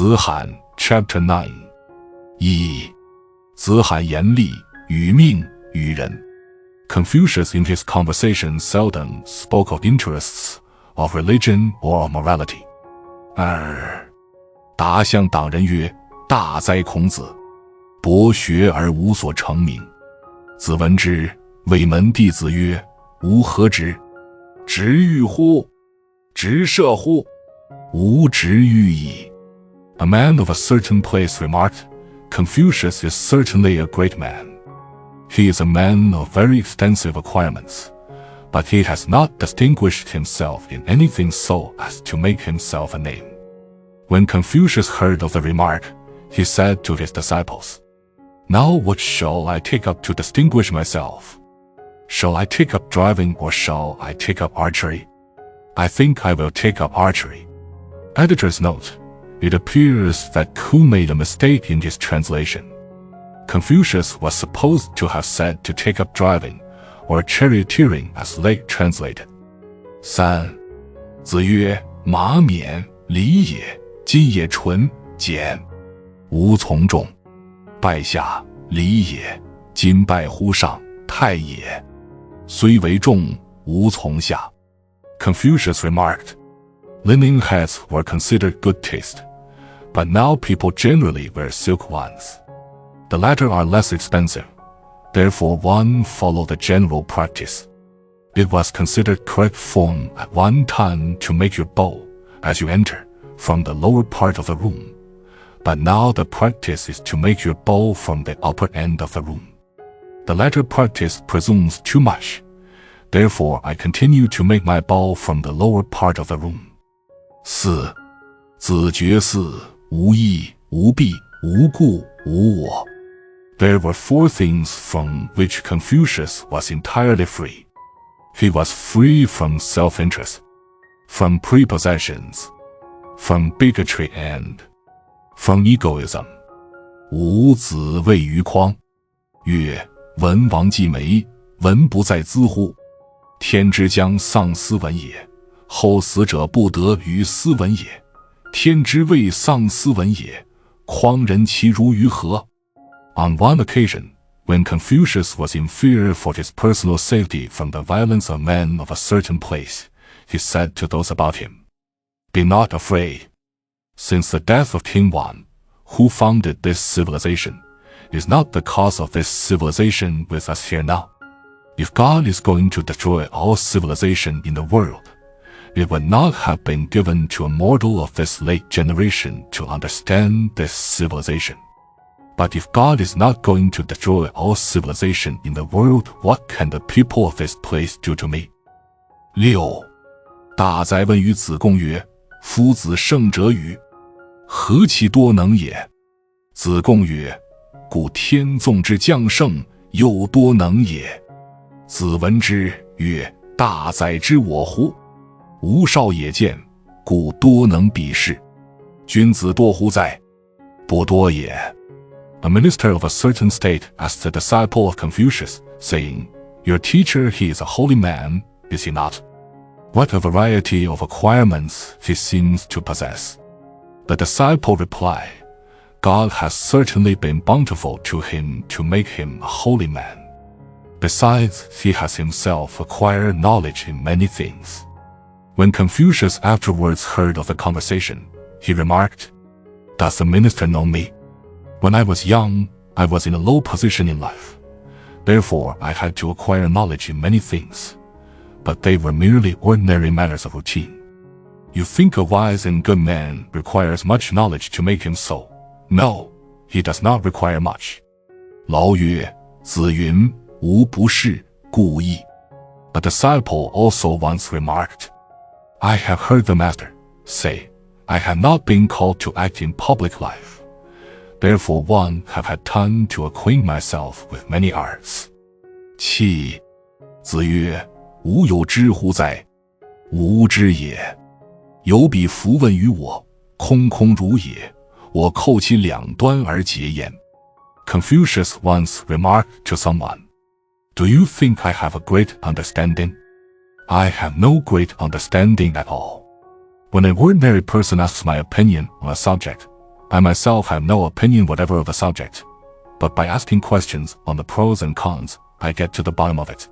子罕 Chapter 9 1. 子罕严厉，与命，与人。Confucius in his conversation seldom spoke of interests, of religion or of morality. 2. 答向党人曰：大哉孔子！博学而无所成名。子闻之，谓门弟子曰：吾何直？直欲乎？直射乎？吾直欲矣。A man of a certain place remarked, Confucius is certainly a great man. He is a man of very extensive acquirements, but he has not distinguished himself in anything so as to make himself a name. When Confucius heard of the remark, he said to his disciples, Now what shall I take up to distinguish myself? Shall I take up driving or shall I take up archery? I think I will take up archery. Editor's note: it appears that Ku made a mistake in his translation. Confucius was supposed to have said to take up driving or charioteering as Legge translated. 3. 子曰：马冕，礼也；今也纯，简，无从众。拜下，礼也；今拜乎上，太也，虽为众，无从下。Confucius remarked, linen hats were considered good taste, but now people generally wear silk ones. The latter are less expensive, therefore one followed the general practice. It was considered correct form at one time to make your bow, as you enter, from the lower part of the room, but now the practice is to make your bow from the upper end of the room. The latter practice presumes too much, therefore I continue to make my bow from the lower part of the room. 4. 子绝嗣，无义，无弊，无故，无我。There were 4 things from which Confucius was entirely free. He was free from self-interest, from prepossessions, from bigotry and from egoism. 吾子谓于匡，曰：文王既没，文不在兹乎？天之将丧斯文也，后死者不得于斯文也。天之谓丧斯文也，匡人其如于何？ On one occasion, when Confucius was in fear for his personal safety from the violence of men of a certain place, he said to those about him, Be not afraid. Since the death of King Wan, who founded this civilization, is not the cause of this civilization with us here now. If God is going to destroy all civilization in the world, it would not have been given to a mortal of this late generation to understand this civilization. But if God is not going to destroy all civilization in the world, what can the people of this place do to me? 6. 大哉问于子贡曰：夫子圣者与？何其多能也！子贡曰：故天纵之将圣，又多能也。子闻之曰：大哉知我乎！吾少也见，故多能比视。君子多乎哉？不多也。A minister of a certain state asked a disciple of Confucius, saying, Your teacher, he is a holy man, is he not? What a variety of acquirements he seems to possess. The disciple replied, God has certainly been bountiful to him to make him a holy man. Besides, he has himself acquired knowledge in many things. When Confucius afterwards heard of the conversation, he remarked, Does the minister know me? When I was young, I was in a low position in life. Therefore, I had to acquire knowledge in many things, but they were merely ordinary matters of routine. You think a wise and good man requires much knowledge to make him so. No, he does not require much. 老曰：子云，吾不是，故意。A disciple also once remarked, I have heard the master say, I have not been called to act in public life. Therefore one have had time to acquaint myself with many arts. 7. 子曰：吾有知乎哉？吾知也。有彼弗问于我，空空如也，我扣其两端而结焉。Confucius once remarked to someone, Do you think I have a great understanding? I have no great understanding at all. When an ordinary person asks my opinion on a subject, I myself have no opinion whatever of the subject, but by asking questions on the pros and cons, I get to the bottom of it.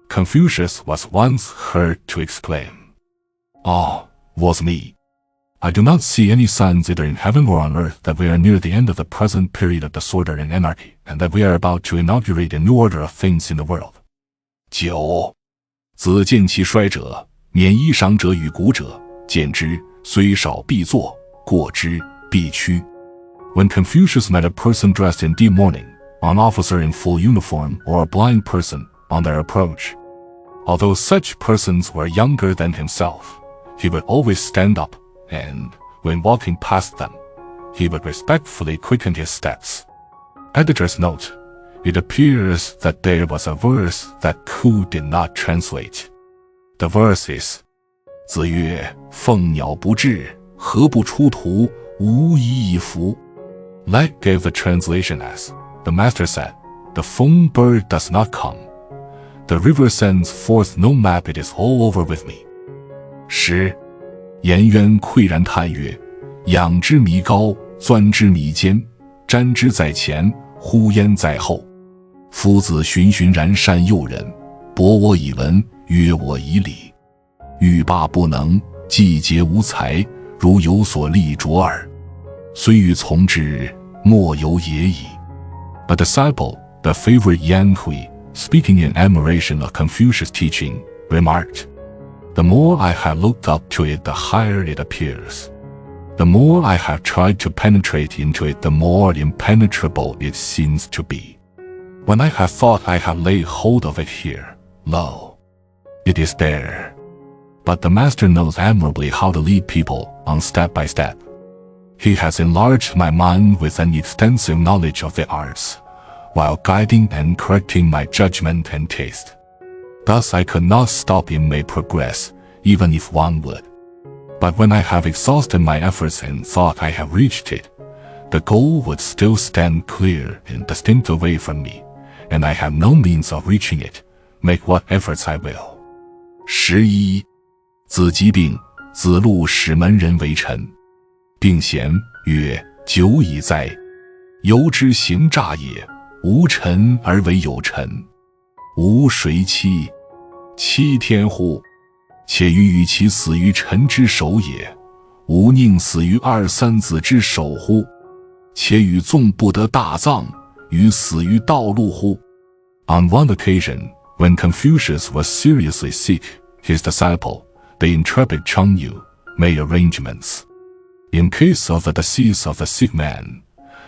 Confucius was once heard to exclaim, "Ah, was me! I do not see any signs either in heaven or on earth that we are near the end of the present period of disorder and anarchy, and that we are about to inaugurate a new order of things in the world." 9. 子见其衰者，免衣裳者与古者，见之，虽少必作，过之，必趋。 When Confucius met a person dressed in deep mourning, an officer in full uniform, or a blind person, on their approach, although such persons were younger than himself, he would always stand up, and, when walking past them, he would respectfully quicken his steps. Editor's note: it appears that there was a verse that Ku did not translate. The verse is, 子曰：凤鸟不至，何不出图？无以以服。 Legge gave the translation as, the master said, the phone bird does not come. The river sends forth no map, it is all over with me. 10. 颜渊喟然叹曰：仰之弥高，钻之弥坚，瞻之在前，呼焉在后。夫子循循然善诱人，博我以文，约我以礼。欲罢不能，既竭无才，如有所立卓耳。虽欲从之，莫由也矣。A disciple, the favorite Yan Hui, speaking in admiration of Confucius' teaching, remarked, "The more I have looked up to it, the higher it appears. The more I have tried to penetrate into it, the more impenetrable it seems to be. When I have thought I have laid hold of it here, lo, it is there." But the master knows admirably how to lead people on step by step. He has enlarged my mind with an extensive knowledge of the arts, while guiding and correcting my judgment and taste. Thus I could not stop in my progress, even if one would. But when I have exhausted my efforts and thought I have reached it, the goal would still stand clear and distinct away from me, and I have no means of reaching it, make what efforts I will. 11. 子疾病，子路使门人为臣。病贤曰：久矣哉！由之行诈也，无臣而为有臣。吾谁欺？欺天乎！且欲与其死于臣之手也，吾宁死于二三子之手乎？且与纵不得大葬，与死于道路乎？ On one occasion, when Confucius was seriously sick, his disciple, the intrepid Chengyu, made arrangements, in case of the decease of the sick man,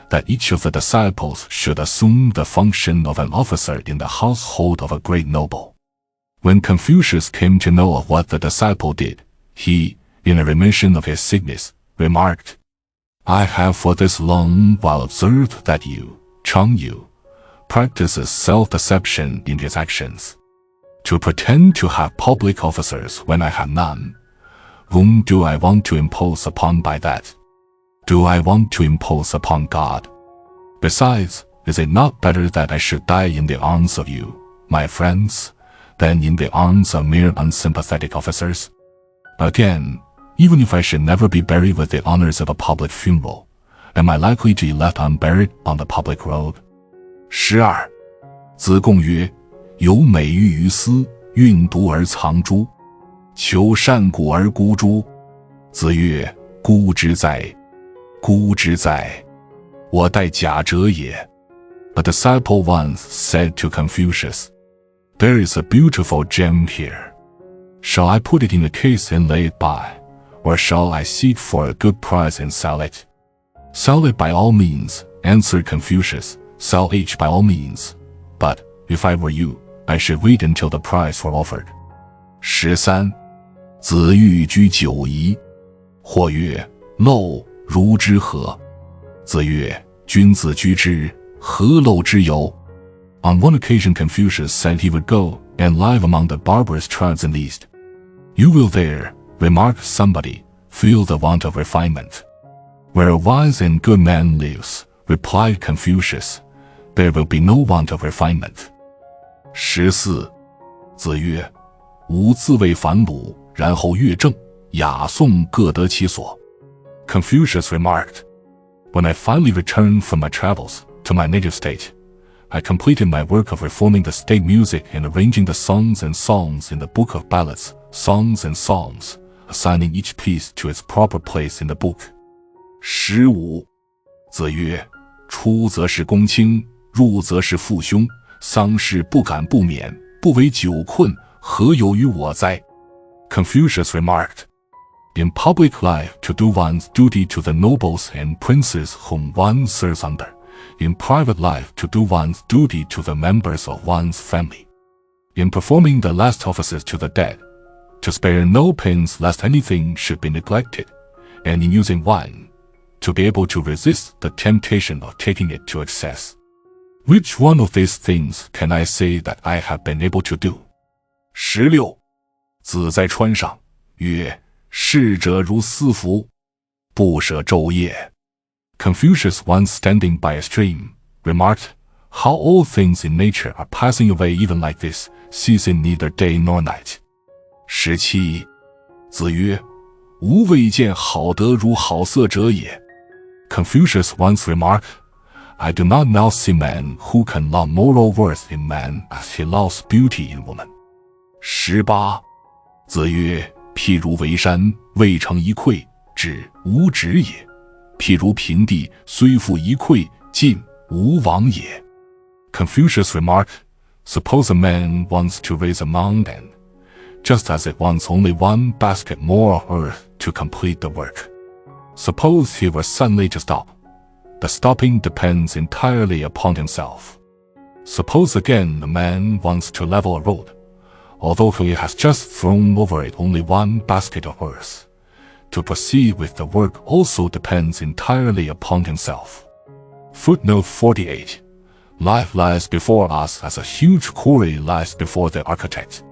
that each of the disciples should assume the function of an officer in the household of a great noble. When Confucius came to know of what the disciple did, he, in a remission of his sickness, remarked, "I have for this long while observed that you, Chengyu, practices self-deception in his actions. To pretend to have public officers when I have none, whom do I want to impose upon by that? Do I want to impose upon God? Besides, is it not better that I should die in the arms of you, my friends, than in the arms of mere unsympathetic officers? Again, even if I should never be buried with the honors of a public funeral, am I likely to be left unburied on the public road?" 12. 子贡曰：有美玉于斯，运毒而藏诸？求善古而孤诸？子曰：孤之在，孤之在，我待假者也。A disciple once said to Confucius, "There is a beautiful gem here. Shall I put it in a case and lay it by, or shall I seek for a good price and sell it?" "Sell it by all means," answered Confucius. "Sell each by all means. But, if I were you, I should wait until the price were offered." 13. 子欲居九夷。或曰：陋，如之何？子曰：君子居之，何陋之有？ On one occasion Confucius said he would go and live among the barbarous tribes in the East. "You will there," remarked somebody, "feel the want of refinement." "Where a wise and good man lives," replied Confucius, there will be no want of refinement. 14. 子曰：吾自谓反鲁，然后乐正，雅颂各得其所。Confucius remarked, When I finally returned from my travels to my native state, I completed my work of reforming the state music and arranging the songs and songs in the book of ballads, songs and songs, assigning each piece to its proper place in the book. 15. 子曰：出则是公卿，入则是父兄，丧事不敢不免，不为久困，何有于我哉？ Confucius remarked, In public life to do one's duty to the nobles and princes whom one serves under, in private life to do one's duty to the members of one's family, in performing the last offices to the dead, to spare no pains lest anything should be neglected, and in using wine, to be able to resist the temptation of taking it to excess. Which one of these things can I say that I have been able to do? 16. 子在川上，曰：逝者如斯夫，不舍昼夜。Confucius, once standing by a stream, remarked, How all things in nature are passing away even like this, ceasing neither day nor night. 17. 子曰：吾未见好德如好色者也。Confucius once remarked, I do not now see man who can love moral worth in man as he loves beauty in woman. 18. 子曰：譬如围山，未成一篑，止，无止也；譬如平地，虽覆一篑，进，无往也。Confucius remarked, Suppose a man wants to raise a mountain, just as it wants only one basket more of earth to complete the work. Suppose he were suddenly to stop. The stopping depends entirely upon himself. Suppose again a man wants to level a road, although he has just thrown over it only one basket of earth. To proceed with the work also depends entirely upon himself. Footnote 48. Life lies before us as a huge quarry lies before the architect.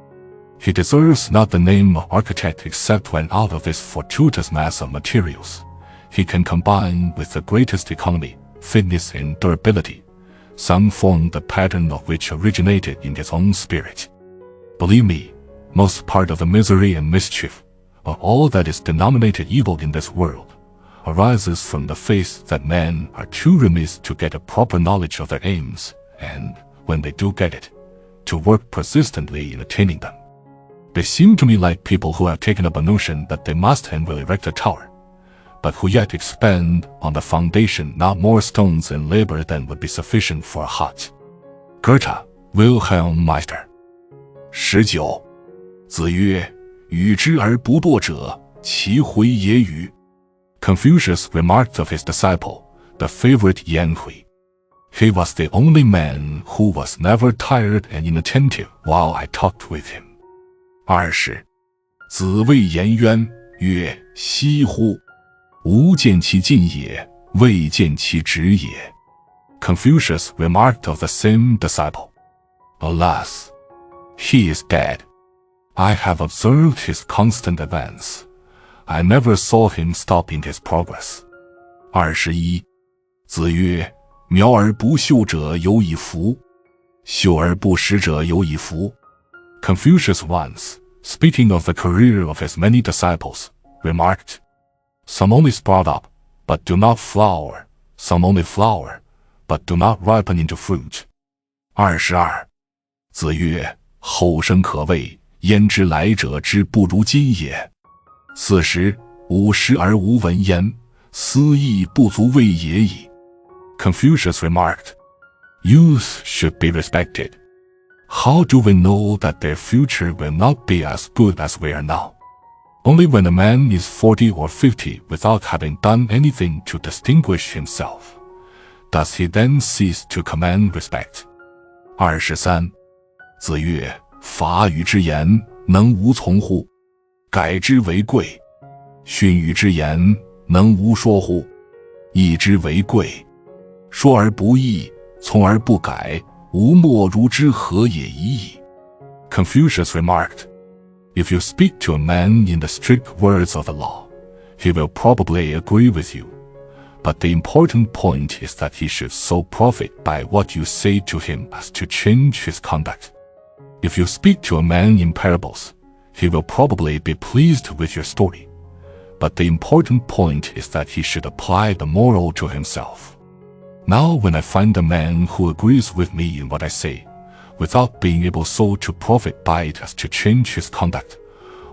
He deserves not the name of architect except when out of this fortuitous mass of materials, he can combine with the greatest economy, fitness and durability, some form the pattern of which originated in his own spirit. Believe me, most part of the misery and mischief, of all that is denominated evil in this world, arises from the faith that men are too remiss to get a proper knowledge of their aims, and, when they do get it, to work persistently in attaining them. They seem to me like people who have taken up a notion that they must and will erect a tower, but who yet expend on the foundation not more stones and labor than would be sufficient for a hut. Goethe, Wilhelm Meister. 19. 子曰：与之而不惰者，其回也与。Confucius remarked of his disciple, the favorite Yan Hui. He was the only man who was never tired and inattentive while I talked with him. 20. 子谓颜渊，曰：惜乎！吾见其进也，未见其止也。Confucius remarked of the same disciple, Alas! He is dead. I have observed his constant advance. I never saw him stop in his progress. 21. 子曰：苗而不秀者有以福，秀而不实者有以福。Confucius once, speaking of the career of his many disciples, remarked, Some only sprout up, but do not flower. Some only flower, but do not ripen into fruit. 22. 子曰：后生可畏，焉知来者之不如今也。40. 50而无闻焉，斯亦不足畏也矣。Confucius remarked, Youth should be respected. How do we know that their future will not be as good as we are now? Only when a man is 40 or 50 without having done anything to distinguish himself, does he then cease to command respect. 23. 子曰：法语之言，能无从乎？改之为贵。训语之言，能无说乎？义之为贵。说而不义，从而不改，吾莫如之何也已矣。Confucius remarked, If you speak to a man in the strict words of the law, he will probably agree with you. but the important point is that he should so profit by what you say to him as to change his conduct. If you speak to a man in parables, he will probably be pleased with your story, but the important point is that he should apply the moral to himself. Now when I find a man who agrees with me in what I say, without being able so to profit by it as to change his conduct,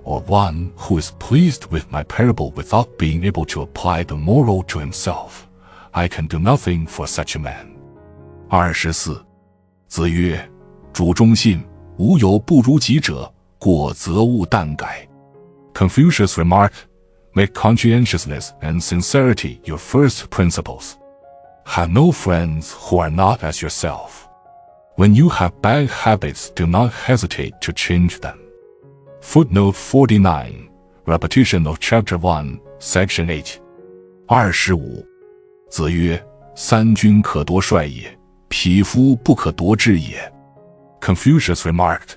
or one who is pleased with my parable without being able to apply the moral to himself, I can do nothing for such a man. 24. 子曰：主忠信，无有不如己者，过则勿惮改。 Confucius remarked, make conscientiousness and sincerity your first principles. Have no friends who are not as yourself. When you have bad habits, do not hesitate to change them. Footnote 49, repetition of Chapter 1, Section 8. 25. 子曰：三军可夺帅也，匹夫不可夺志也。 Confucius remarked,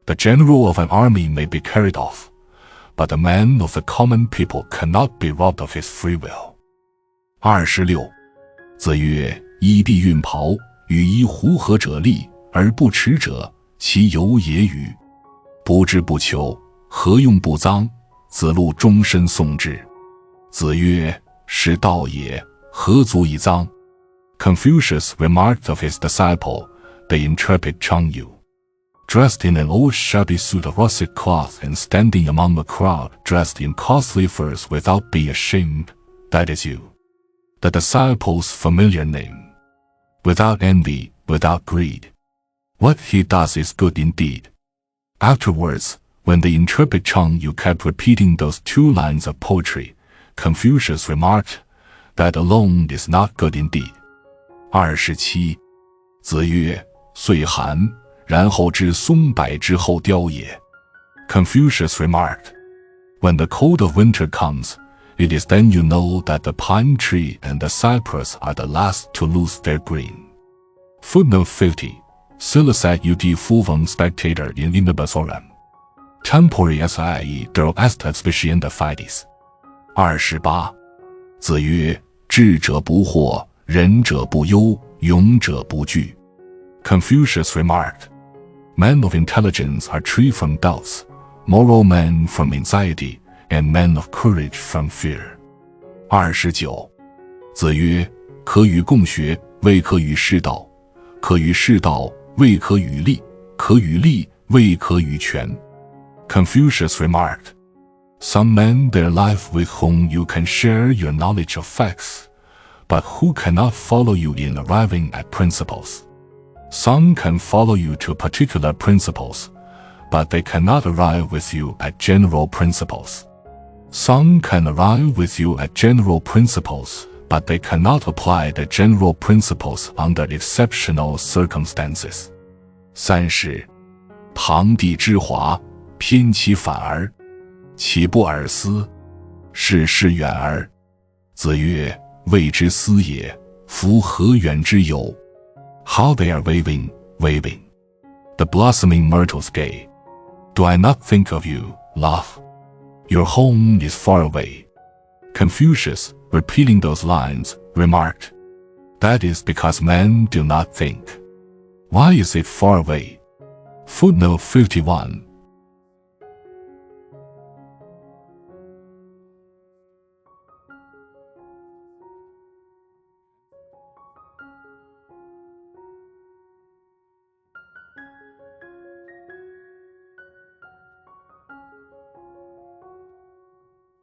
the general of an army may be carried off, but the man of the common people cannot be robbed of his free will. 26. 子曰：衣蔽运袍，与衣狐合者利，而不耻者，其有也与？不知不求，何用不脏？子路终身诵之。子曰：是道也，何足以脏？ Confucius remarked of his disciple, the intrepid Chang-yu. Dressed in an old shabby suit of russet cloth and standing among a crowd dressed in costly furs without being ashamed, that is you. The disciple's familiar name. Without envy, without greed. What he does is good indeed. Afterwards, when the intrepid Chang-yu kept repeating those two lines of poetry, Confucius remarked, that alone is not good indeed. 27. 子曰：岁寒，然后知松柏之后凋也。 Confucius remarked, when the cold of winter comes, it is then you know that the pine tree and the cypress are the last to lose their green. Footnote 50. Silicet ut fuvum spectator in inhibitorem. Tempori sie del est adspicienda fides. 28. 子曰：智者不惑，仁者不忧，勇者不惧。 Confucius remarked, men of intelligence are free from doubts, moral men from anxiety, and men of courage from fear. 29. 子曰：可与共学，未可与士道；可与士道，未可与利；可与利，未可与权。 Confucius remarked, some men there live with whom you can share your knowledge of facts, but who cannot follow you in arriving at principles. Some can follow you to particular principles, but they cannot arrive with you at general principles. Some can arrive with you at general principles, but they cannot apply the general principles under exceptional circumstances. 30. 堂棣之华，偏其反而，岂不尔思？事事远而。子曰：谓之思也，夫何远之有？ How they are waving, waving. The blossoming myrtles gay. Do I not think of you, love? Your home is far away. Confucius, repeating those lines, remarked, that is because men do not think. Why is it far away? Footnote 51.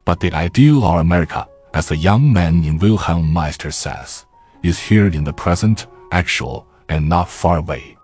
But the ideal of America, as the young man in Wilhelm Meister says, is here in the present, actual, and not far away.